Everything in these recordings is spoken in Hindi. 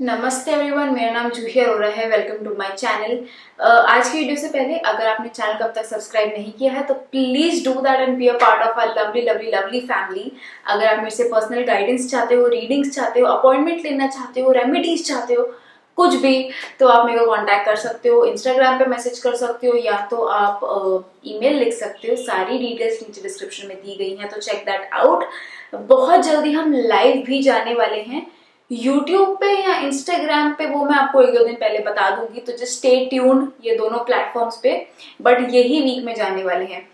नमस्ते एवरीवन, मेरा नाम जूही अरोरा है। Welcome to my channel. आज की वीडियो से पहले अगर आपने चैनल को अब तक सब्सक्राइब नहीं किया है तो please do that and be a part of our lovely lovely lovely family. अगर आप मेरे से पर्सनल गाइडेंस चाहते हो, रीडिंग्स चाहते हो, अपॉइंटमेंट लेना चाहते हो, रेमेडीज चाहते हो, कुछ भी, तो आप मेरे को कांटेक्ट कर सकते हो, इंस्टाग्राम पे मैसेज कर सकते हो या तो आप ईमेल लिख सकते हो। सारी डिटेल्स नीचे डिस्क्रिप्शन में दी गई हैं, तो चेक दैट आउट। बहुत जल्दी हम लाइव भी जाने वाले हैं यूट्यूब पे या इंस्टाग्राम पे, वो मैं आपको एक दो दिन पहले बता दूंगी, तो जस्ट स्टे ट्यून्ड ये दोनों प्लेटफॉर्म्स पे, बट यही वीक में जाने वाले हैं।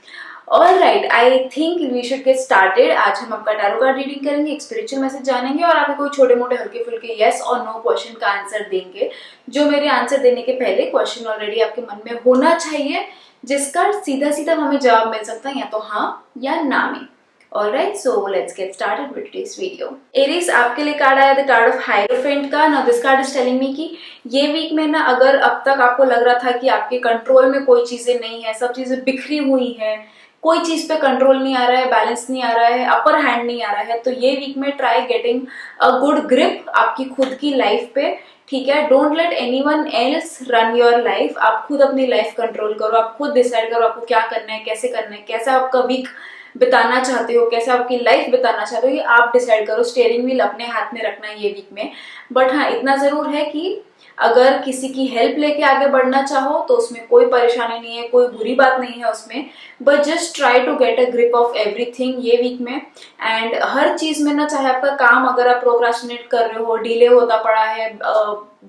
All right, I think we should get started. आज हम आपका टैरो कार्ड रीडिंग करेंगे, एक स्पिरिचुअल मैसेज जानेंगे और आपको कोई छोटे मोटे हल्के फुल्के यस और नो क्वेश्चन का आंसर देंगे, जो मेरे आंसर देने के पहले क्वेश्चन ऑलरेडी आपके मन में होना चाहिए, जिसका सीधा सीधा हमें जवाब मिल सकता है या तो हाँ या ना में। Alright, so let's get started with today's video. Aries, आपके लिए कार्ड आया द कार्ड ऑफ हायरोफेंट का। Now this card is telling me कि ये वीक में ना, अगर अब तक आपको लग रहा था कि आपके कंट्रोल में कोई चीजें नहीं है, सब चीजें बिखरी हुई हैं, कोई चीज पे कंट्रोल नहीं आ रहा है, बैलेंस नहीं आ रहा है, अपर हैंड नहीं आ रहा है, तो ये वीक में try getting a good grip आपकी खुद की लाइफ पे। ठीक है, don't let anyone else run your life. आप खुद अपनी लाइफ कंट्रोल करो, आप खुद डिसाइड करो आपको क्या करना है, कैसे करना है, कैसा आपका वीक बिताना चाहते हो, कैसे आपकी लाइफ बिताना चाहते हो, ये आप डिसाइड करो। स्टीयरिंग व्हील अपने हाथ में रखना है ये वीक में। बट हाँ, इतना जरूर है कि अगर किसी की हेल्प लेके आगे बढ़ना चाहो तो उसमें कोई परेशानी नहीं है, कोई बुरी बात नहीं है उसमें, but just try to get a grip of everything ये वीक में। एंड हर चीज में ना, चाहे आपका काम अगर आप प्रोक्रास्टिनेट कर रहे हो, डिले होता पड़ा है,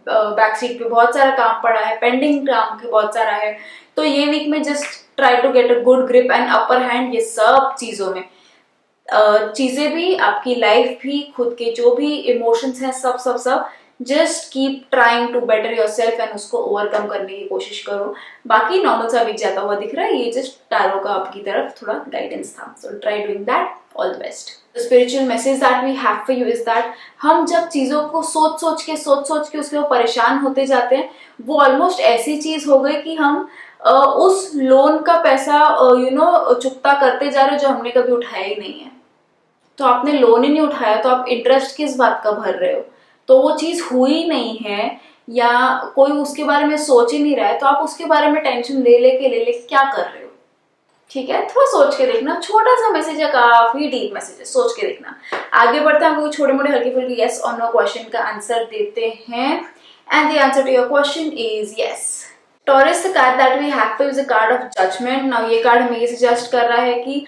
बैक सीट पे बहुत सारा काम पड़ा है, पेंडिंग काम बहुत सारा है, तो ये वीक में just try to get a good grip and upper hand ये सब चीजों में। चीजें भी, आपकी लाइफ भी, खुद के जो भी इमोशंस हैं, सब सब सब just keep trying to better yourself and उसको ओवरकम करने की कोशिश करो। बाकी नॉर्मल सा वीक जाता हुआ दिख रहा है, ये जस्ट टैरो का आपकी तरफ थोड़ा गाइडेंस था, so try doing that. All the best. The spiritual message that we have for you is that हम जब चीजों को सोच सोच के उसके ऊपर परेशान होते जाते हैं, वो ऑलमोस्ट ऐसी चीज हो गई कि हम उस लोन का पैसा चुकता करते जा रहे हो जो हमने कभी उठाया ही नहीं है। तो आपने लोन ही नहीं उठाया तो आप इंटरेस्ट किस बात का भर रहे हो? तो वो चीज हुई नहीं है या कोई उसके बारे में सोच ही नहीं रहा है, तो आप उसके बारे में टेंशन ले लेके क्या कर रहे हो? ठीक है, थोड़ा सोच के देखना। छोटा सा मैसेज है, काफी डीप मैसेज है, सोच के देखना। आगे बढ़ते हैं, आपको छोटे मोटे हल्के फुल्के यस और नो क्वेश्चन का आंसर देते हैं। And the answer to your question is yes. Taurus, the card that we have is a card of judgment. Now ये कार्ड हमें ये सजेस्ट कर रहा है कि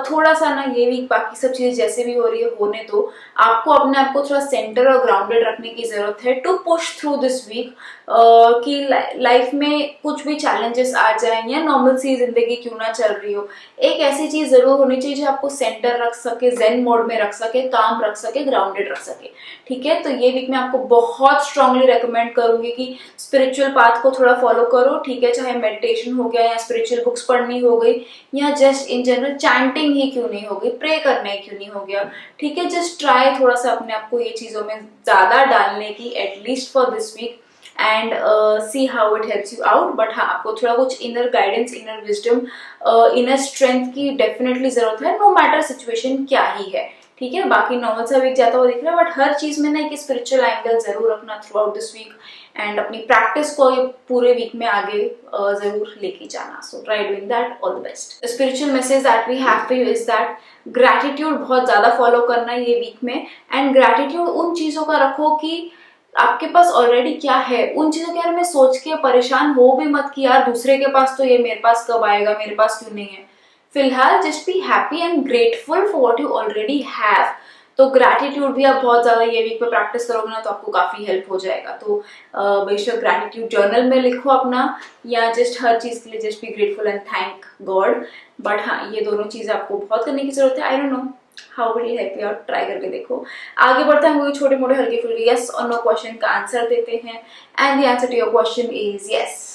थोड़ा सा ना ये वीक बाकी सब चीजें जैसे भी हो रही है होने दो, आपको अपने आप को थोड़ा सेंटर और ग्राउंडेड रखने की जरूरत है to push through this week. कि लाइफ में कुछ भी चैलेंजेस आ जाए या नॉर्मल सी जिंदगी क्यों ना चल रही हो, एक ऐसी चीज जरूर होनी चाहिए जो आपको सेंटर रख सके, जेन मोड में रख सके, काम रख सके, ग्राउंडेड रख सके। ठीक है, तो ये वीक में आपको बहुत स्ट्रांगली रेकमेंड करूंगी कि स्पिरिचुअल पाथ को थोड़ा फॉलो करो। ठीक है, चाहे मेडिटेशन हो गया या स्पिरिचुअल बुक्स पढ़नी हो गई या जस्ट इन जनरल चैंटिंग ही क्यों नहीं हो गई, प्रे करना ही क्यों नहीं हो गया। ठीक है, जस्ट ट्राई थोड़ा सा अपने आप को ये चीजों में ज्यादा डालने की, at least for this week, and see how it helps you out. But हाँ, आपको थोड़ा कुछ inner guidance, inner wisdom, inner strength की डेफिनेटली जरूरत है, नो मैटर सिचुएशन क्या ही है। ठीक है, बाकी नॉर्मल सा वीक जाता हुआ दिख रहा है, बट हर चीज में ना एक स्पिरिचुअल एंगल जरूर रखना throughout this week, and अपनी प्रैक्टिस को ये पूरे वीक में आगे जरूर लेके जाना। So try doing that. All the best. Spiritual message that we have for you is that gratitude बहुत ज्यादा फॉलो करना है ये वीक में। एंड ग्रैटिट्यूड उन चीजों का रखो कि आपके पास ऑलरेडी क्या है, उन चीजों के बारे में सोच के परेशान हो भी मत कि यार दूसरे के पास तो ये, मेरे पास कब आएगा, मेरे पास क्यों नहीं है। फिलहाल just be happy and grateful for what you already have. तो ग्रैटिट्यूड भी आप बहुत ज्यादा ये वीक पे प्रैक्टिस करोगे ना, तो आपको काफी हेल्प हो जाएगा। तो बेशक ग्रैटिट्यूड जर्नल में लिखो अपना, या जस्ट हर चीज के लिए just be grateful and thank God. But हाँ, ये दोनों चीजें आपको बहुत करने की जरूरत है। I don't know how will help you out, try करके देखो। आगे बढ़ते हैं, हम छोटे मोटे हल्के फुल्के यस और नो क्वेश्चन का आंसर देते हैं। And the answer to your question is yes.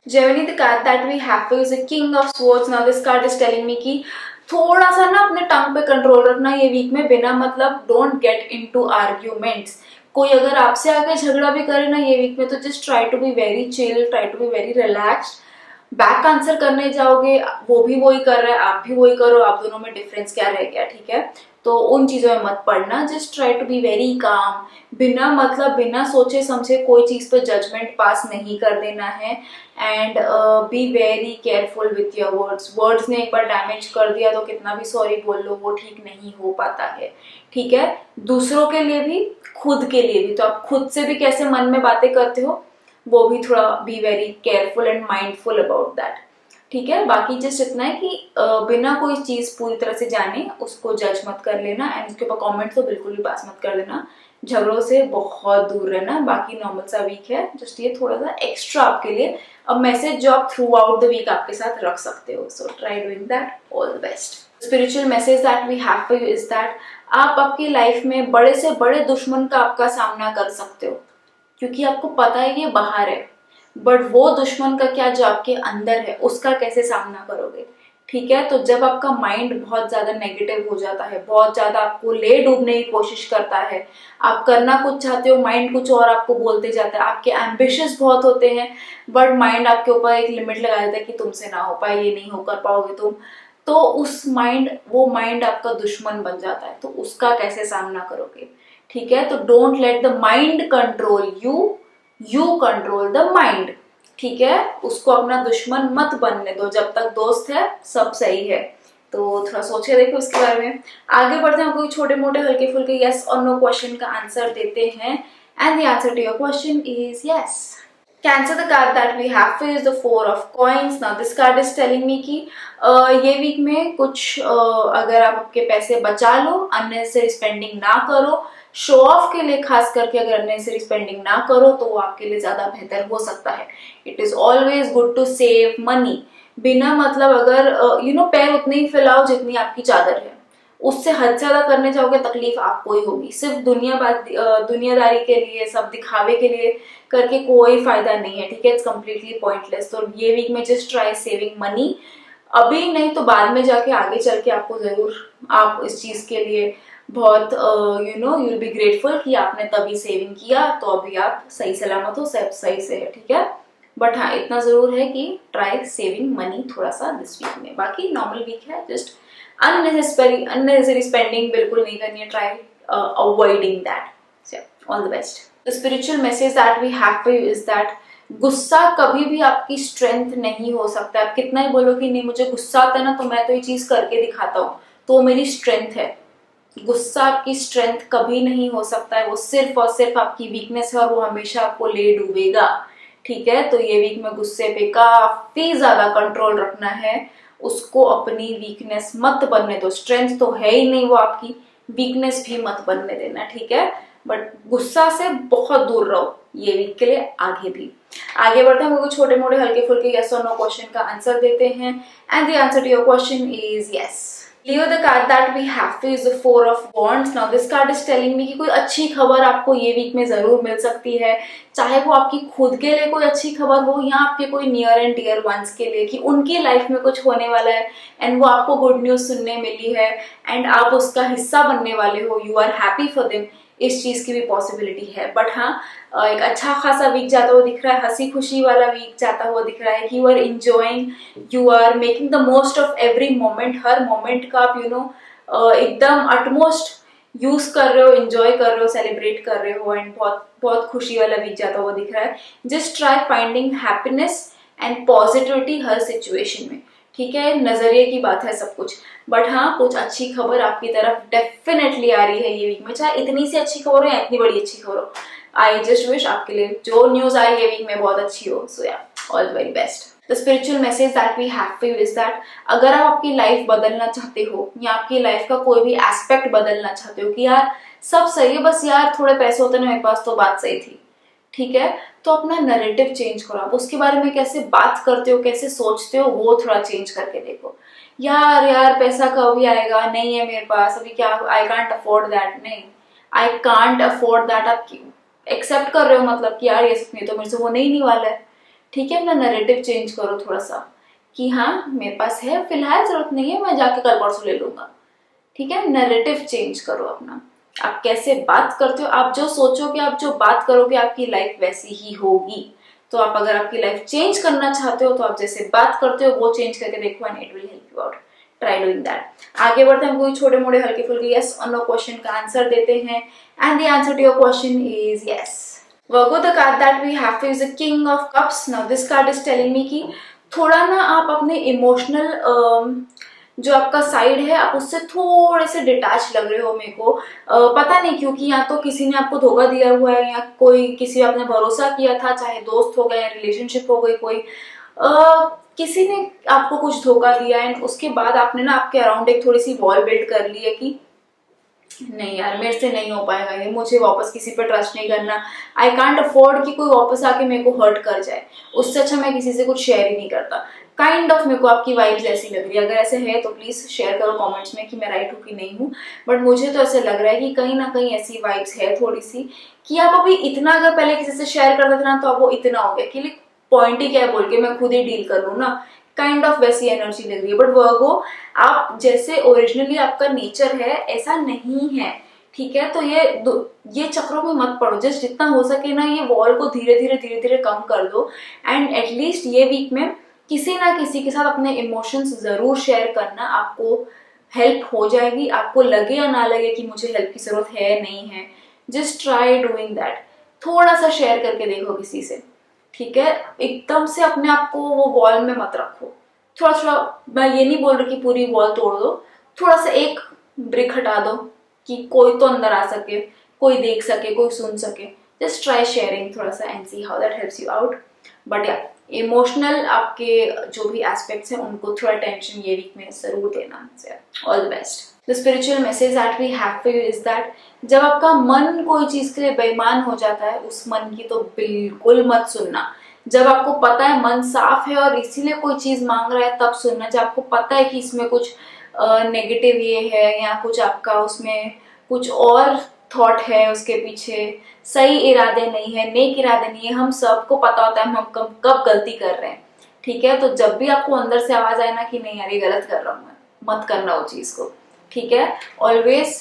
Gemini, the card that we have is a King of Swords. Now this card is telling me कि थोड़ा सा ना अपने टंग पे कंट्रोल रखना ये वीक में, बिना मतलब डोंट गेट इनटू आर्ग्यूमेंट्स। कोई अगर आपसे आके झगड़ा भी करे ना ये वीक में, तो just try to be very chill, try to be very relaxed. Back answer करने जाओगे, वो भी वही कर रहा है, आप भी वही करो, आप दोनों में डिफरेंस क्या रह गया? ठीक है, तो उन चीज़ों में मत पड़ना। Just try to be very calm, बिना मतलब बिना सोचे समझे कोई चीज़ पर जजमेंट पास नहीं कर देना है। And be very careful with your words. Words ने एक बार डैमेज कर दिया तो कितना भी सॉरी बोल लो वो ठीक नहीं हो पाता है, ठीक है। दूसरों के लिए भी, खुद के लिए भी। तो आप खुद से भी कैसे मन में बातें करते हो वो भी थोड़ा be very careful and mindful about that, ठीक है। बाकी जस्ट इतना है कि बिना कोई चीज पूरी तरह से जाने उसको जज मत कर लेना, एंड उसके ऊपर कमेंट तो बिल्कुल भी पास मत कर देना। झगड़ों से बहुत दूर रहना। बाकी नॉर्मल सा वीक है, जस्ट ये थोड़ा सा एक्स्ट्रा आपके लिए अब मैसेज जो आप थ्रू आउट द वीक आपके साथ रख सकते हो। So try doing that. All the best. Spiritual message that we have for you is that आप आपकी लाइफ में बड़े से बड़े दुश्मन का आपका सामना कर सकते हो, क्योंकि आपको पता है ये बाहर है, बट वो दुश्मन का क्या जो आपके अंदर है उसका कैसे सामना करोगे, ठीक है। तो जब आपका माइंड बहुत ज्यादा नेगेटिव हो जाता है, बहुत ज्यादा आपको ले डूबने की कोशिश करता है, आप करना कुछ चाहते हो, माइंड कुछ और आपको बोलते जाता है, आपके एम्बिशियस बहुत होते हैं बट माइंड आपके ऊपर एक लिमिट लगा देता है कि तुमसे ना हो पाए, ये नहीं हो कर पाओगे तुम। तो उस वो माइंड आपका दुश्मन बन जाता है। तो उसका कैसे सामना करोगे, ठीक है। तो don't let the mind control you, you control the mind, ठीक है। उसको अपना दुश्मन मत बनने दो। जब तक दोस्त है सब सही है। तो थोड़ा सोचे देखो इसके बारे में। आगे बढ़ते हैं, कोई छोटे मोटे हल्के फुल्के यस और नो क्वेश्चन का आंसर देते हैं। And the answer to your question is yes. Cancel the card that we have for is the 4 of coins. Now this card is telling me कि ये वीक में कुछ अगर आप आपके पैसे बचा लो, अननेसेसरी स्पेंडिंग ना करो, शो ऑफ के लिए खास करके अगर अननेसेसरी स्पेंडिंग ना करो तो वो आपके लिए ज्यादा बेहतर हो सकता है। It is always good to save money. बिना मतलब अगर पैर उतने ही फैलाओ जितनी आपकी चादर है, उससे हद ज्यादा करने जाओगे तकलीफ आपको ही होगी। सिर्फ दुनियादारी के लिए, सब दिखावे के लिए करके कोई फायदा नहीं है, ठीक है। It's completely pointless. तो ये वीक में जस्ट ट्राई सेविंग मनी। अभी नहीं तो बाद में जाके आगे चल के आपको जरूर, आप इस चीज के लिए बहुत यू विल बी ग्रेटफुल कि आपने तभी सेविंग किया, तो अभी आप सही सलामत हो, सब सही से है, ठीक है। बट हाँ इतना जरूर है कि ट्राई सेविंग मनी थोड़ा सा दिस वीक में। बाकी नॉर्मल वीक है, जस्ट अननेसेसरी स्पेंडिंग बिल्कुल नहीं करनी है। Try avoiding that. All the best. The spiritual message that we have for you is that गुस्सा कभी भी आपकी स्ट्रेंथ नहीं हो सकता। आप कितना ही बोलो कि नहीं मुझे गुस्सा आता है ना तो मैं तो ये चीज करके दिखाता हूँ तो वो मेरी स्ट्रेंथ है। गुस्सा आपकी स्ट्रेंथ कभी नहीं हो सकता है, वो सिर्फ और सिर्फ आपकी वीकनेस है और वो हमेशा आपको ले डूबेगा, ठीक है। तो ये वीक में गुस्से पे काफी ज्यादा कंट्रोल रखना है, उसको अपनी वीकनेस मत बनने दो। स्ट्रेंथ तो है ही नहीं वो आपकी, वीकनेस भी मत बनने देना, ठीक है। बट गुस्सा से बहुत दूर रहो ये वीक के लिए। आगे भी आगे बढ़ते हैं, कुछ छोटे मोटे हल्के फुल्के यस और नो क्वेश्चन का आंसर देते हैं। And the answer to your question is yes. Leo, the card that we have to is the 4 of Wands. Now this card is telling me कि कोई अच्छी खबर आपको ये वीक में जरूर मिल सकती है, चाहे वो आपकी खुद के लिए कोई अच्छी खबर हो या आपके कोई नियर एंड डियर वंस के लिए कि उनकी लाइफ में कुछ होने वाला है एंड वो आपको गुड न्यूज सुनने मिली है एंड आप उसका हिस्सा बनने वाले हो। You are happy for them. इस चीज की भी पॉसिबिलिटी है। बट हाँ एक अच्छा खासा वीक जाता हुआ दिख रहा है, हंसी खुशी वाला वीक जाता हुआ दिख रहा है कि you are enjoying, you are making the most of every moment. हर मोमेंट का आप एकदम अटमोस्ट यूज कर रहे हो, एंजॉय कर रहे हो, सेलिब्रेट कर रहे हो एंड बहुत बहुत खुशी वाला वीक जाता हुआ दिख रहा है। Just try finding happiness and positivity her situation में, ठीक है। नजरिए की बात है सब कुछ। बट हाँ कुछ अच्छी खबर आपकी तरफ डेफिनेटली आ रही है ये वीक में, चाहे इतनी सी अच्छी खबर हो या इतनी बड़ी अच्छी खबर हो। आई जस्ट विश आपके लिए जो न्यूज आई ये वीक में बहुत अच्छी हो। So yeah all the very best. The spiritual message that we have for you is that अगर आप आपकी लाइफ बदलना चाहते हो या आपकी लाइफ का कोई भी एस्पेक्ट बदलना चाहते हो कि यार सब सही है बस यार थोड़े पैसे होते ना मेरे पास तो बात सही थी, ठीक है, तो अपना नैरेटिव चेंज करो। आप उसके बारे में कैसे बात करते हो, कैसे सोचते हो, वो थोड़ा चेंज करके देखो। यार पैसा कभी आएगा, नहीं है मेरे पास अभी, क्या आई कांट अफोर्ड दैट, नहीं आई कांट अफोर्ड दैट। आप एक्सेप्ट कर रहे हो मतलब कि यार ये नहीं तो मेरे से होने ही नहीं वाला है, ठीक है। अपना नैरेटिव चेंज करो थोड़ा सा कि हाँ मेरे पास है, फिलहाल जरूरत नहीं है, मैं जाके कल परसों ले लूंगा, ठीक है। नैरेटिव चेंज करो अपना। आप कैसे बात करते हो, आप जो सोचोगे, आप जो बात करोगे, आपकी लाइफ वैसी ही होगी। तो आप अगर आपकी लाइफ चेंज करना चाहते हो तो आप जैसे बात करते हो वो चेंज करके देखो and it will help you out, try doing that. आगे बढ़ते हैं, हम कोई छोटे मोटे हल्के फुल्के यस और नो क्वेश्चन का आंसर देते हैं and the answer to your question is yes. Virgo, the card that we have is the King of Cups. Now this card is telling me कि थोड़ा ना आप अपने इमोशनल जो आपका साइड है आप उससे थोड़े से डिटैच लग रहे हो मेरे को। पता नहीं क्योंकि या तो किसी ने आपको धोखा दिया हुआ है या कोई किसी पे आपने भरोसा किया था, चाहे दोस्त हो गए, रिलेशनशिप हो गई कोई, किसी ने आपको कुछ धोखा दिया है, उसके बाद आपने ना आपके अराउंड एक थोड़ी सी वॉल बिल्ड कर ली है कि नहीं यार मेरे से नहीं हो पाएगा ये, मुझे वापस किसी पर ट्रस्ट नहीं करना, आई कांट अफोर्ड कि कोई वापस आके मेरे को हर्ट कर जाए, उससे अच्छा मैं किसी से कुछ शेयर ही नहीं करता। काइंड ऑफ मेरे को आपकी वाइब्स ऐसी लग रही है। अगर ऐसे है तो प्लीज शेयर करो कमेंट्स में कि मैं राइट हूँ कि नहीं हूँ, बट मुझे तो ऐसे लग रहा है कि कहीं ना कहीं ऐसी वाइब्स है थोड़ी सी कि आप अभी इतना अगर पहले किसी से शेयर करते थे ना तो अब वो इतना हो गया कि पॉइंट ही क्या है बोल के मैं खुद ही डील कर लूँ ना, काइंड ऑफ वैसी एनर्जी लग रही है। बट वर्गो, आप जैसे ओरिजिनली आपका नेचर है ऐसा नहीं है, ठीक है? तो ये चक्रों में मत पड़ो, जस्ट जितना हो सके ना ये वॉल को धीरे धीरे कम कर दो एंड एटलीस्ट ये वीक में किसी ना किसी के साथ अपने इमोशंस जरूर शेयर करना, आपको हेल्प हो जाएगी। आपको लगे या ना लगे कि मुझे हेल्प की जरूरत है नहीं है, जस्ट ट्राई डूइंग दैट। थोड़ा सा शेयर करके देखो किसी से, ठीक है? एकदम से अपने आप को वो वॉल में मत रखो, थोड़ा थोड़ा, मैं ये नहीं बोल रही कि पूरी वॉल तोड़ दो, थोड़ा सा एक ब्रिक हटा दो कि कोई तो अंदर आ सके, कोई देख सके, कोई सुन सके। जस्ट ट्राई शेयरिंग थोड़ा सा and see how that helps you out. But या इमोशनल आपके जो भी एस्पेक्ट्स हैं उनको थोड़ा टेंशन ये वीक में जरूर देना। All the best. The spiritual message that we have for you is that जब आपका मन कोई चीज के लिए बेईमान हो जाता है उस मन की तो बिल्कुल मत सुनना। जब आपको पता है मन साफ है और इसीलिए कोई चीज मांग रहा है तब सुनना। जब आपको पता है कि इसमें कुछ नेगेटिव ये है या कुछ आपका उसमें कुछ और थॉट है उसके पीछे, सही इरादे नहीं है, नेक इरादे नहीं है, हम सबको पता होता है हम कब गलती कर रहे हैं, ठीक है? तो जब भी आपको अंदर से आवाज आए ना कि नहीं यार ये गलत कर रहा हूँ मैं, मत करना वो चीज को, ठीक है? ऑलवेज,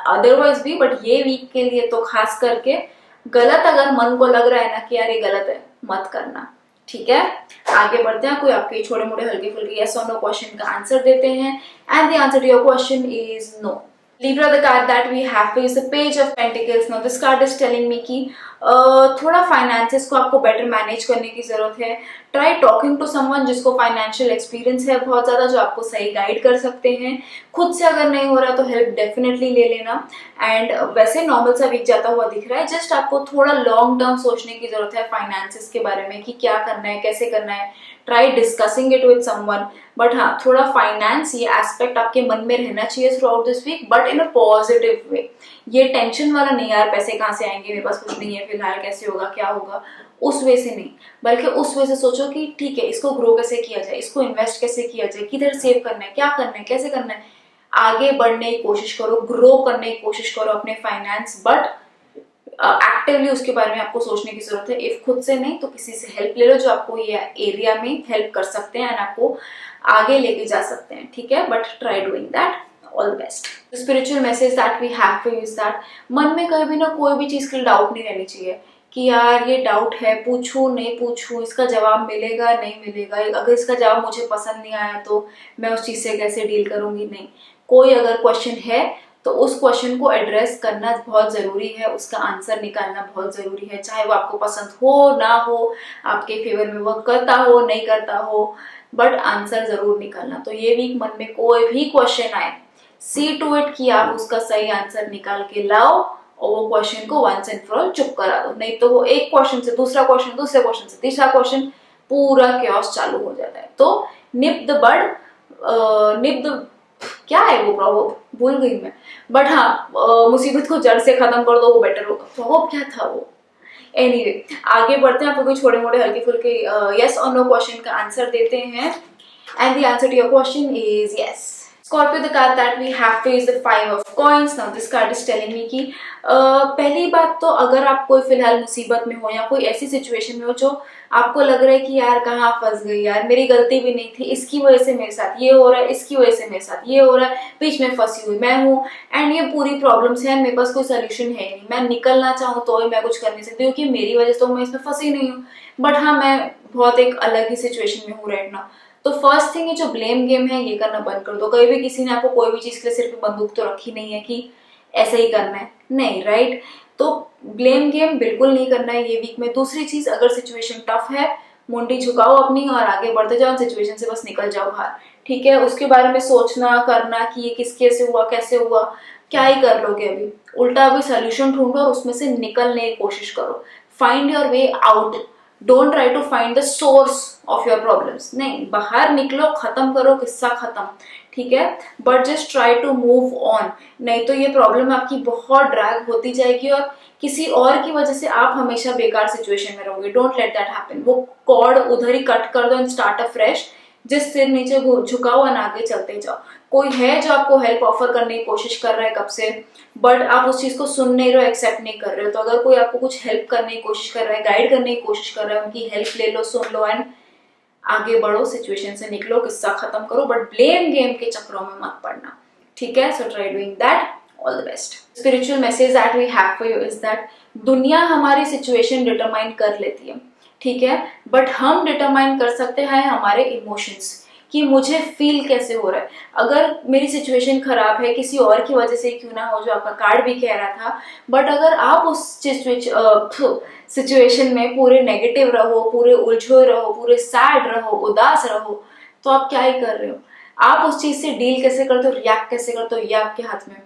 अदरवाइज भी, बट ये वीक के लिए तो खास करके गलत अगर मन को लग रहा है ना कि यार ये गलत है, मत करना, ठीक है? आगे बढ़ते हैं, कोई आपके छोटे मोटे हल्के फुल्के यस और नो क्वेश्चन का आंसर देते हैं and the answer to your question is no. Libra, the card that we have is the Page of Pentacles. Now this card is telling me कि थोड़ा फाइनेंसेस को आपको बेटर मैनेज करने की जरूरत है। ट्राई टॉकिंग टू समवन जिसको फाइनेंशियल एक्सपीरियंस है बहुत ज्यादा, जो आपको सही गाइड कर सकते हैं। खुद से अगर नहीं हो रहा तो हेल्प डेफिनेटली ले लेना। एंड वैसे नॉर्मल सा वीक जाता हुआ दिख रहा है, जस्ट आपको थोड़ा लॉन्ग टर्म सोचने की जरूरत है फाइनेंसेस के बारे में कि क्या करना है, कैसे करना है। Try discussing it with someone. But हाँ, थोड़ा फाइनेंस ये एस्पेक्ट आपके मन में रहना चाहिए throughout this week, but in a positive way. ये टेंशन वाला नहीं यार पैसे कहाँ से आएंगे, मेरे पास कुछ नहीं है फिलहाल, कैसे होगा, क्या होगा, उस वे से नहीं, बल्कि उस वे से सोचो कि ठीक है इसको ग्रो कैसे किया जाए, इसको इन्वेस्ट कैसे किया जाए, किधर सेव करना है, क्या करना है, कैसे करना है। आगे बढ़ने की कोशिश करो, ग्रो करने की कोशिश करो अपने फाइनेंस, बट एक्टिवली उसके बारे में आपको सोचने की जरूरत है। इफ खुद से नहीं तो किसी से हेल्प ले लो जो आपको ये एरिया में हेल्प कर सकते हैं एंड आपको आगे लेके जा सकते हैं, ठीक है? But try doing that. All the best. Spiritual message that we have for you is that मन में कभी ना कोई भी चीज के लिए डाउट नहीं रहनी चाहिए कि यार ये डाउट है, पूछूं नहीं पूछूं, इसका जवाब मिलेगा नहीं मिलेगा, अगर इसका जवाब मुझे पसंद नहीं आया तो मैं उस चीज से कैसे डील करूंगी। नहीं, कोई अगर क्वेश्चन है तो उस क्वेश्चन को एड्रेस करना बहुत जरूरी है, उसका आंसर निकालना बहुत जरूरी है, चाहे वो आपको पसंद हो ना हो, आपके फेवर में वर्क करता हो नहीं करता हो, बट आंसर जरूर निकालना। तो ये वीक मन में कोई भी क्वेश्चन आए, सी टू इट कि आप उसका सही आंसर निकाल के लाओ और वो क्वेश्चन को वंस एंड फॉर ऑल चुप करा दो। नहीं तो वो एक क्वेश्चन से दूसरा क्वेश्चन, दूसरे क्वेश्चन से तीसरा क्वेश्चन, पूरा क्योस चालू हो जाता है। तो निप द बड, निप द क्या है वो प्रॉब्लम भूल गई मैं, बट हाँ मुसीबत को जड़ से खत्म कर दो, वो बेटर होगा। प्रॉब्लम क्या था वो? एनीवे, आगे बढ़ते हैं, आपको कोई छोटे मोटे हल्के फुल्के यस और नो क्वेश्चन का आंसर देते हैं and the answer to your question is yes. Scorpio, the card that we have is the 5 of coins. Now this card is telling me कि पहली बात तो अगर आप कोई फिलहाल मुसीबत में हो या कोई ऐसी सिचुएशन में हो जो आपको लग रहा है कि यार कहाँ फंस गई, यार मेरी गलती भी नहीं थी, इसकी वजह से मेरे साथ ये हो रहा है, इसकी वजह से मेरे साथ ये हो रहा है, बीच में फंसी हुई मैं हूँ एंड ये पूरी प्रॉब्लम्स हैं, मेरे पास कोई सोल्यूशन है नहीं, मैं निकलना चाहूँ तो मैं कुछ कर नहीं सकती क्योंकि मेरी वजह से तो मैं इसमें फंसी नहीं हूँ। बट हाँ, मैं बहुत एक अलग ही सिचुएशन में हूँ राइट नाउ, तो फर्स्ट थिंग, ये जो ब्लेम गेम है ये करना बंद कर दो। कभी भी किसी ने आपको कोई भी चीज के लिए सिर पे बंदूक तो रखी नहीं है कि ऐसे ही करना है, नहीं, राइट। तो ब्लेम गेम बिल्कुल नहीं करना है ये वीक में। दूसरी चीज, अगर सिचुएशन टफ है, मुंडी झुकाओ अपनी और आगे बढ़ते जाओ, सिचुएशन से बस निकल जाओ बाहर, ठीक है। उसके बारे में सोचना करना कि ये किसके से हुआ, कैसे हुआ, क्या ही कर लोगे अभी। उल्टा अभी सोल्यूशन ढूंढो और उसमें से निकलने की कोशिश करो। Find your way out, don't try to find the source of your problems. नहीं, बाहर निकलो, खत्म करो, किस्सा खत्म, ठीक है। But just try to move on, नहीं तो ये प्रॉब्लम आपकी बहुत ड्रैग होती जाएगी और किसी और की वजह से आप हमेशा बेकार सिचुएशन में रहोगे। Don't let that happen. वो कॉर्ड उधर ही कट कर दो एंड स्टार्ट अ फ्रेश। जिस सिर नीचे झुकाओ और आगे चलते जाओ। कोई है जो आपको हेल्प ऑफर करने की कोशिश कर रहा है कब से, बट आप उस चीज को सुन नहीं रहे हो, एक्सेप्ट नहीं कर रहे हो। तो अगर कोई आपको कुछ हेल्प करने की कोशिश कर रहा है, गाइड करने की कोशिश कर रहा है, उनकी हेल्प ले लो, सुन लो एंड आगे बढ़ो, सिचुएशन से निकलो, किस्सा खत्म करो, बट ब्लेम गेम के चक्रों में मत पड़ना, ठीक है। So try doing that. All the best. Spiritual message that we have for you is that दुनिया हमारी सिचुएशन डिटरमाइन कर लेती है, ठीक है, बट हम डिटरमाइन कर सकते हैं हमारे इमोशंस, कि मुझे फील कैसे हो रहा है। अगर मेरी सिचुएशन खराब है, किसी और की वजह से क्यों ना हो, जो आपका कार्ड भी कह रहा था, बट अगर आप उस सिचुएशन में पूरे नेगेटिव रहो, पूरे उलझे रहो, पूरे सैड रहो, उदास रहो, तो आप क्या ही कर रहे हो। आप उस चीज से डील कैसे करते हो, रिएक्ट कैसे करते हो, ये आपके हाथ में।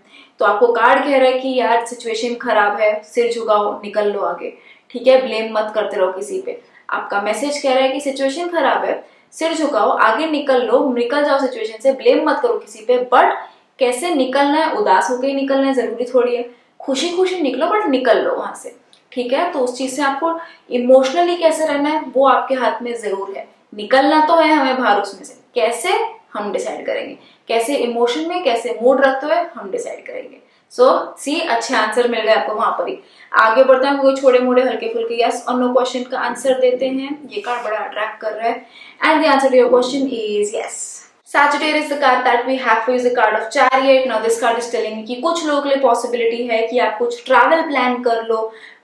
तो आपको कार्ड कह रहा है कि यार सिचुएशन खराब है, सिर झुकाओ, निकल लो आगे, ठीक है, ब्लेम मत करते रहो किसी पे। आपका मैसेज कह रहा है कि सिचुएशन खराब है, सिर झुकाओ, आगे निकल लो, निकल जाओ सिचुएशन से, ब्लेम मत करो किसी पे। बट कैसे निकलना है, उदास होकर ही निकलना है जरूरी थोड़ी है, खुशी खुशी निकलो बट निकल लो वहां से, ठीक है। तो उस चीज से आपको इमोशनली कैसे रहना है वो आपके हाथ में जरूर है। निकलना तो है हमें बाहर, उसमें से कैसे हम डिसाइड करेंगे, कैसे इमोशन में कैसे मूड रखते हुए हम डिसाइड करेंगे। सो सी, अच्छे आंसर मिल गए आपको वहां पर ही। आगे बढ़ते हैं, कोई छोटे मोटे हल्के फुल्के यस और नो क्वेश्चन का आंसर देते हैं। ये कार्ड बड़ा अट्रैक्ट कर रहा है and the answer to your question is yes. Sagittarius, the card that we have is the card of Chariot. Now this card is telling me कि कुछ लोगों के लिए पॉसिबिलिटी है कि आप कुछ ट्रैवल प्लान कर लो,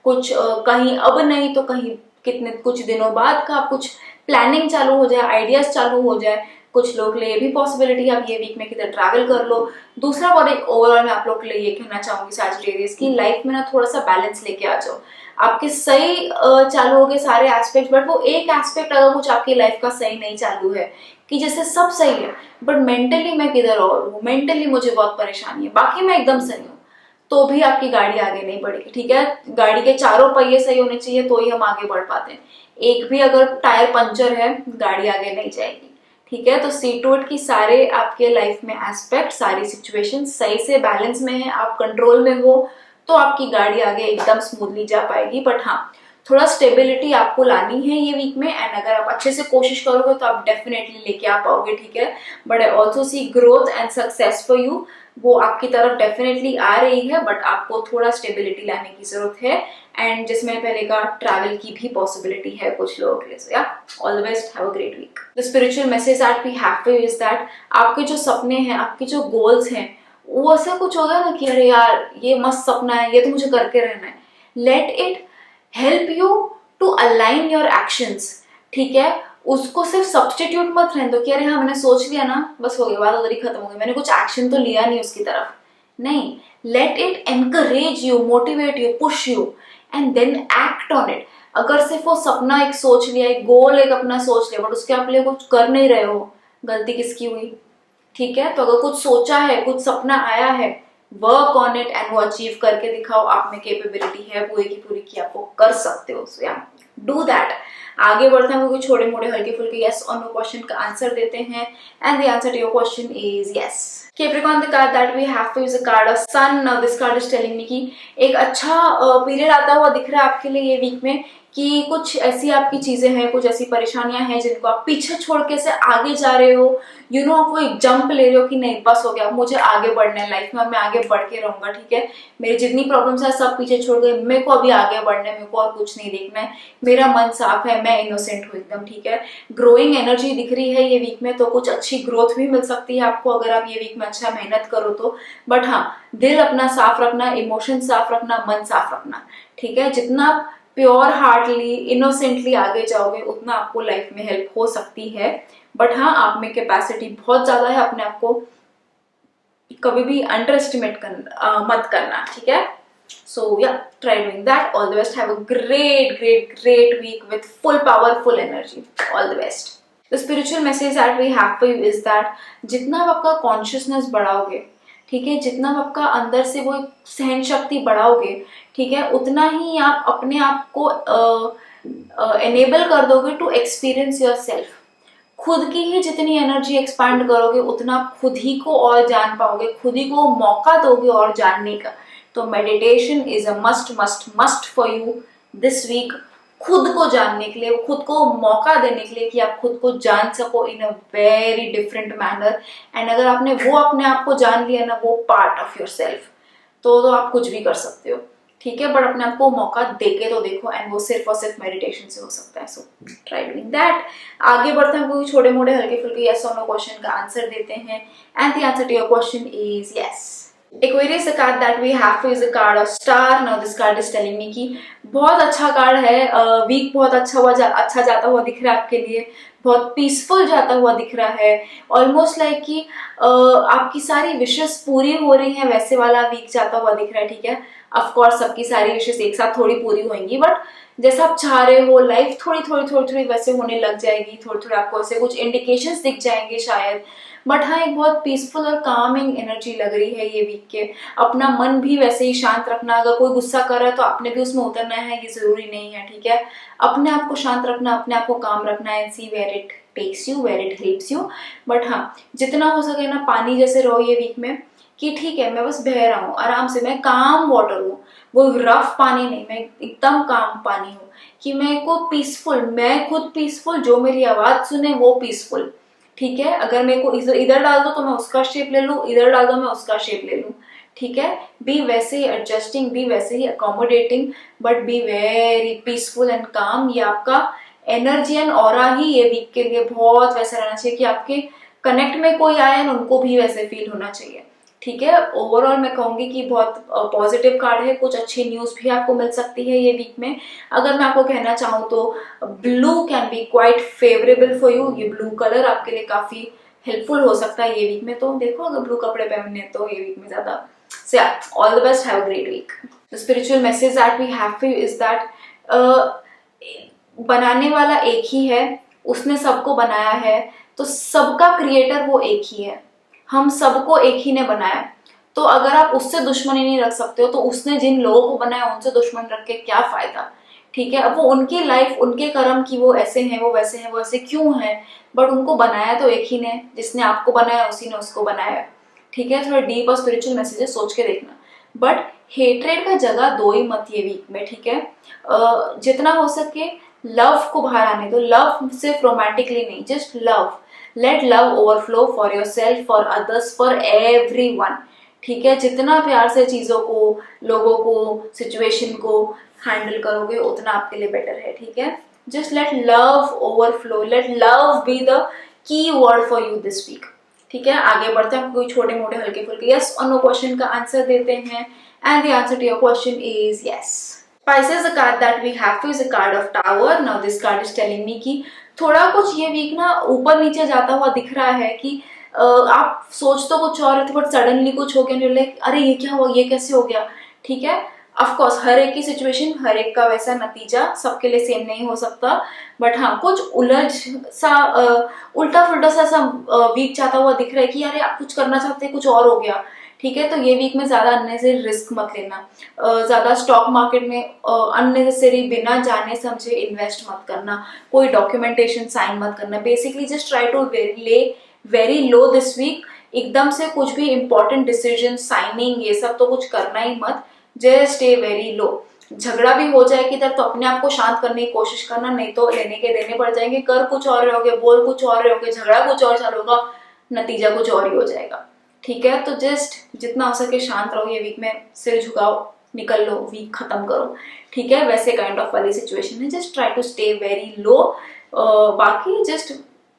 कुछ कहीं अब नहीं तो कहीं कितने कुछ दिनों बाद का कुछ प्लानिंग चालू हो जाए, आइडियाज चालू हो जाए। कुछ लोग के लिए भी पॉसिबिलिटी है आप ये वीक में किधर ट्रैवल कर लो। दूसरा और एक ओवरऑल मैं आप लोग के लिए ये कहना चाहूंगी सैजिटेरियस की लाइफ में ना थोड़ा सा बैलेंस लेके आ जाओ। आपके सही चालू हो गए सारे एस्पेक्ट, बट वो एक एस्पेक्ट अगर कुछ आपकी लाइफ का सही नहीं चालू है, कि जैसे सब सही है बट मेंटली मैं किधर और हूँ, मेंटली मुझे बहुत परेशानी है, बाकी मैं एकदम सही हूँ, तो भी आपकी गाड़ी आगे नहीं बढ़ेगी, ठीक है। गाड़ी के चारों पहिए सही होने चाहिए तो ही हम आगे बढ़ पाते हैं। एक भी अगर टायर पंचर है, गाड़ी आगे नहीं जाएगी, ठीक है। तो सी टू इट की सारे आपके लाइफ में एस्पेक्ट, सारी सिचुएशन सही से बैलेंस में है, आप कंट्रोल में हो, तो आपकी गाड़ी आगे एकदम स्मूथली जा पाएगी। बट हाँ, थोड़ा स्टेबिलिटी आपको लानी है ये वीक में, एंड अगर आप अच्छे से कोशिश करोगे तो आप डेफिनेटली लेके आ पाओगे, ठीक है। But I also see growth and success for you, वो आपकी तरफ डेफिनेटली आ रही है, बट आपको थोड़ा स्टेबिलिटी लाने की जरूरत है। एंड जिसमें पहले का ट्रैवल की भी पॉसिबिलिटी है कुछ लोगों के लिए। So yeah, all the best, have a great week. The spiritual message that we have for you is that आपके जो सपने हैं, आपके जो गोल्स हैं, वो ऐसा कुछ होगा ना कि अरे यार ये मस्त सपना है, ये तो मुझे करके रहना है। Let it help you to align your actions, ठीक है। उसको सिर्फ सब्सटीट्यूट मत रहने दो कि अरे हाँ मैंने सोच लिया ना, बस हो गया, बात उधर ही खत्म हो गई, मैंने कुछ एक्शन तो लिया नहीं उसकी तरफ। नहीं, let it encourage you, motivate you, push you and then act on it. अगर सिर्फ वो सपना एक सोच लिया, एक गोल एक अपना सोच लिया, बट उसके आप लिए कुछ कर नहीं रहे हो, गलती किसकी हुई, ठीक है। तो अगर कुछ सोचा है, कुछ सपना आया है, वर्क ऑन इट एंड वो अचीव करके दिखाओ। आप में कैपेबिलिटी है पूरी की पूरी की, आपको कर सकते हो। सो या, डू दैट। आगे बढ़ते हैं, कोई छोटे मोटे हल्के फुल्के यस और नो क्वेश्चन का आंसर देते हैं and the answer to your question is yes. Capricorn, the card that we have for you is a card of Sun. Now this card is telling me कि एक अच्छा पीरियड आता हुआ दिख रहा है आपके लिए ये वीक में, कि कुछ ऐसी आपकी चीजें हैं, कुछ ऐसी परेशानियां हैं जिनको आप पीछे छोड़ के से आगे जा रहे हो। यू नो, आप वो एक जंप ले रहे हो कि नहीं बस हो गया, मुझे आगे बढ़ना है लाइफ में, मैं आगे बढ़ के रहूंगा, ठीक है। मेरी जितनी प्रॉब्लम्स है सब पीछे छोड़ गए, मेरे को अभी आगे बढ़ना है, मेरे को और कुछ नहीं देखना है, मेरा मन साफ है, मैं इनोसेंट हूँ एकदम, ठीक है। ग्रोइंग एनर्जी दिख रही है ये वीक में, तो कुछ अच्छी ग्रोथ भी मिल सकती है आपको अगर आप ये वीक में अच्छा मेहनत करो तो। बट हाँ, दिल अपना साफ रखना, इमोशन साफ रखना, मन साफ रखना, ठीक है। जितना प्योर हार्टली इनोसेंटली आगे जाओगे उतना आपको लाइफ में हेल्प हो सकती है। बट हाँ, आप में कैपेसिटी बहुत ज़्यादा है, अपने आप को कभी भी अंडर एस्टिमेट मत करना, ठीक है। So yeah, try doing that. All the best, have a great great great week with full power, full energy. All the best. The spiritual message that we have for you is that जितना आप आपका कॉन्शियसनेस बढ़ाओगे, ठीक है, जितना आप आपका अंदर से वो सहन शक्ति बढ़ाओगे, ठीक है, उतना ही आप अपने आप को एनेबल कर दोगे टू एक्सपीरियंस योर सेल्फ। खुद की ही जितनी एनर्जी एक्सपांड करोगे उतना खुद ही को और जान पाओगे, खुद ही को मौका दोगे और जानने का। तो meditation is a must must must for you this week, खुद को जानने के लिए, खुद को मौका देने के लिए कि आप खुद को जान सको in a very different manner. And अगर आपने वो अपने आप को जान लिया ना, वो पार्ट ऑफ योर सेल्फ, तो आप कुछ भी कर सकते हो, ठीक है। बट अपने आप को मौका देके तो देखो, एंड वो सिर्फ और सिर्फ मेडिटेशन से हो सकता है। So try doing that. आगे बढ़ते हैं, कोई छोटे मोटे हल्के फुल्के यस और नो क्वेश्चन का आंसर देते हैं। And the answer to your question is yes. Aquarius, the card that we have for is a card of star. Now this card is telling me कि बहुत अच्छा कार्ड है, वीक बहुत अच्छा जाता हुआ दिख रहा है आपके लिए, बहुत पीसफुल जाता हुआ दिख रहा है। ऑलमोस्ट लाइक कि आपकी सारी विशेस पूरी हो रही हैं, वैसे वाला वीक जाता हुआ दिख रहा है, ठीक है। ऑफकोर्स सबकी सारी विशेस एक साथ थोड़ी पूरी होंगी, बट जैसा आप चाह रहे हो लाइफ थोड़ी वैसे होने लग जाएगी, थोड़ी आपको ऐसे कुछ इंडिकेशंस दिख जाएंगे शायद। बट हाँ, एक बहुत पीसफुल और कामिंग एनर्जी लग रही है ये वीक के। अपना मन भी वैसे ही शांत रखना, अगर कोई गुस्सा कर रहा है तो आपने भी उसमें उतरना है, ये जरूरी नहीं है, ठीक है। अपने आप को शांत रखना, अपने आप को काम रखना, and see where it takes you, where it helps you. But हाँ, जितना हो सके ना पानी जैसे रहो ये वीक में, कि ठीक है मैं बस बह रहा हूँ आराम से, मैं काम वाटर हूँ, वो रफ पानी नहीं, मैं एकदम काम पानी हूँ, कि मैं को पीसफुल, मैं खुद पीसफुल, जो मेरी आवाज सुने वो पीसफुल, ठीक है। अगर मेरे को इधर डाल दो तो मैं उसका शेप ले लूँ, इधर डाल दो मैं उसका शेप ले लूँ, ठीक है। बी वैसे ही एडजस्टिंग, बी वैसे ही accommodating, but be very peaceful and calm. ये आपका एनर्जी एंड ऑरा ही ये वीक के लिए बहुत वैसा रहना चाहिए कि आपके कनेक्ट में कोई आए एंड उनको भी वैसे फील होना चाहिए, ठीक है। ओवरऑल मैं कहूंगी कि बहुत पॉजिटिव कार्ड है, कुछ अच्छी न्यूज भी आपको मिल सकती है ये वीक में। अगर मैं आपको कहना चाहूँ तो blue can be quite favourable for you. ये ब्लू कलर आपके लिए काफी हेल्पफुल हो सकता है ये वीक में, तो देखो अगर ब्लू कपड़े पहनने तो ये वीक में ज्यादा। So yeah, all the best, have a great week. The spiritual message that we have for you is that बनाने वाला एक ही है, उसने सबको बनाया है, तो सबका क्रिएटर वो एक ही है, हम सबको एक ही ने बनाया। तो अगर आप उससे दुश्मनी नहीं रख सकते हो तो उसने जिन लोगों को बनाया उनसे दुश्मन रख के क्या फायदा, ठीक है। अब वो उनकी लाइफ, उनके कर्म की, वो ऐसे हैं, वो वैसे हैं, वो ऐसे क्यों हैं, बट उनको बनाया तो एक ही ने, जिसने आपको बनाया उसी ने उसको बनाया, ठीक है। थोड़ा डीप और स्पिरिचुअल मैसेजेस सोच के देखना। बट हेट्रेड का जगह दो ही मत ये वीक में, ठीक है। जितना हो सके लव को बाहर आने दो। लव सिर्फ रोमांटिकली नहीं, just love, let love overflow for yourself, for others, for everyone, ठीक है। जितना प्यार से चीजों को, लोगों को, सिचुएशन को हैंडल करोगे उतना आपके लिए बेटर है, ठीक है। Just let love overflow, let love be the key word for you this week, ठीक है। आगे बढ़ते हैं, कोई छोटे मोटे हल्के फुल्के यस और नो क्वेश्चन का आंसर देते हैं। And the answer to your question is yes. Pisces, the card that we have is a card of Tower. Now this card is telling me कि थोड़ा कुछ ये वीक ना ऊपर नीचे जाता हुआ दिख रहा है, कि आप सोच तो कुछ और थे बट सडनली कुछ हो गया, लाइक अरे ये क्या हुआ, ये कैसे हो गया, ठीक है। ऑफकोर्स हर एक की सिचुएशन, हर एक का वैसा नतीजा सबके लिए सेम नहीं हो सकता, बट हाँ कुछ उलझ सा उल्टा फुल्टा सा वीक जाता हुआ दिख रहा है कि अरे आप कुछ करना चाहते कुछ और हो गया, ठीक है। तो ये वीक में ज्यादा अननेसेसरी रिस्क मत लेना, ज्यादा स्टॉक मार्केट में अननेसेसरी बिना जाने समझे इन्वेस्ट मत करना, कोई डॉक्यूमेंटेशन साइन मत करना। बेसिकली जस्ट ट्राई टू ले वेरी लो दिस वीक। एकदम से कुछ भी इंपॉर्टेंट डिसीजन, साइनिंग, ये सब तो कुछ करना ही मत, जस्ट स्टे वेरी लो। झगड़ा भी हो जाए किधर तो अपने आप को शांत करने की कोशिश करना, नहीं तो लेने के देने पड़ जाएंगे। कर कुछ और रहोगे, बोल कुछ और रहोगे, झगड़ा कुछ और चलोगा, नतीजा कुछ और ही हो जाएगा, ठीक है। तो जस्ट जितना हो सके शांत रहो ये वीक में, सिर झुकाओ, निकल लो, वीक खत्म करो, ठीक है। वैसे काइंड ऑफ वाली सिचुएशन है, just try to stay very low. बाकी जस्ट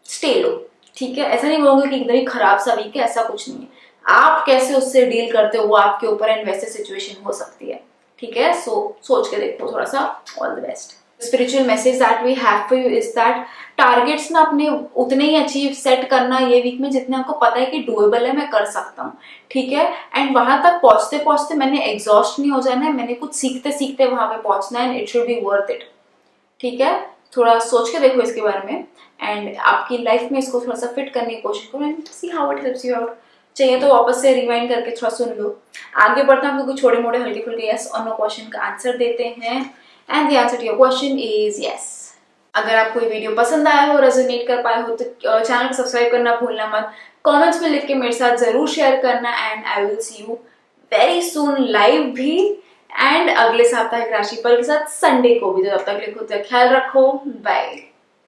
स्टे लो, ठीक है। ऐसा नहीं बोलूंगी कि एकदम ही खराब सा वीक है, ऐसा कुछ नहीं है। आप कैसे उससे डील करते हो वो आपके ऊपर, एंड वैसे सिचुएशन हो सकती है, ठीक है। सो सोच के देखो थोड़ा सा। All the best. Spiritual message that we have for you is that targets ना अपने उतने ही अचीव सेट करना ये वीक में जितने आपको पता है कि डुएबल है, मैं कर सकता हूँ, ठीक है। एंड वहां तक पहुंचते पहुंचते मैंने एग्जॉस्ट नहीं हो जाना है, मैंने कुछ सीखते सीखते वहां पे पहुंचना है, and it should be worth it, ठीक है। थोड़ा सोच के देखो इसके बारे में एंड आपकी लाइफ में इसको थोड़ा सा फिट करने की कोशिश करो and see how it helps you out. चाहिए तो वापस से रिवाइंड करके थोड़ा सुन लो। आगे बढ़ते हैं, आपको कुछ छोटे मोटे हल्के फुल्के यस और नो क्वेश्चन का आंसर देते हैं and the answer to your question is yes. अगर आपको ये वीडियो पसंद आया हो, रेजोनेट कर पाए हो तो चैनल को सब्सक्राइब करना भूलना मत, कमेंट्स में लिख के मेरे साथ जरूर शेयर करना and I will see you very soon live भी एंड अगले साप्ताहिक राशिफल के साथ संडे को भी। तो तब तक के लिए खुद का ख्याल रखो, बाय।